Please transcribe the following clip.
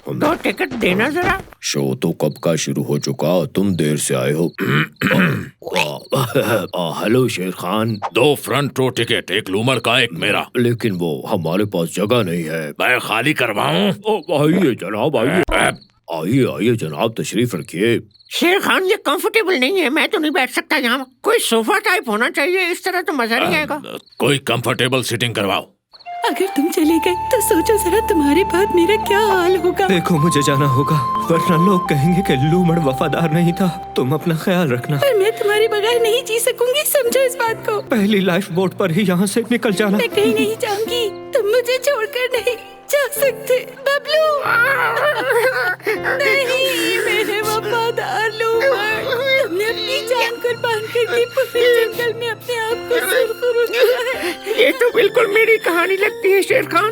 2 ticket देना जरा। Show तो कब का शुरू हो चुका, तुम देर से आए हो। हेलो शेर खान। 2 फ्रंट रो टिकट, एक लूमड़ का एक मेरा। लेकिन वो हमारे पास जगह नहीं है। मैं खाली करवाऊं? आइए जनाब, आइए आइए आइए जनाब, तशरीफ रखिए। शेर खान ये कंफर्टेबल नहीं है, मैं तो नहीं बैठ सकता यहाँ। कोई सोफा टाइप होना चाहिए, इस तरह तो मजा नहीं आएगा। कोई कंफर्टेबल सीटिंग करवाओ। अगर तुम चले गए तो सोचो जरा तुम्हारे बाद मेरा क्या हाल होगा। देखो मुझे जाना होगा, वरना लोग कहेंगे कि लूमड़ वफादार नहीं था। तुम अपना ख्याल रखना। पर मैं तुम्हारे बगैर नहीं जी सकूंगी, समझो इस बात को। पहली लाइफ बोट पर ही यहाँ से निकल जाना। मैं कहीं नहीं जाऊंगी, तुम मुझे छोड़कर नहीं जा सकते। बबलू नहीं, मेरे वफादार लूमड़, तुमने अपनी जान कुर्बान करके पूरे जंगल में अपने आप को सुरखरू किया है। ये तो बिल्कुल मेरी कहानी लगती है शेर खान।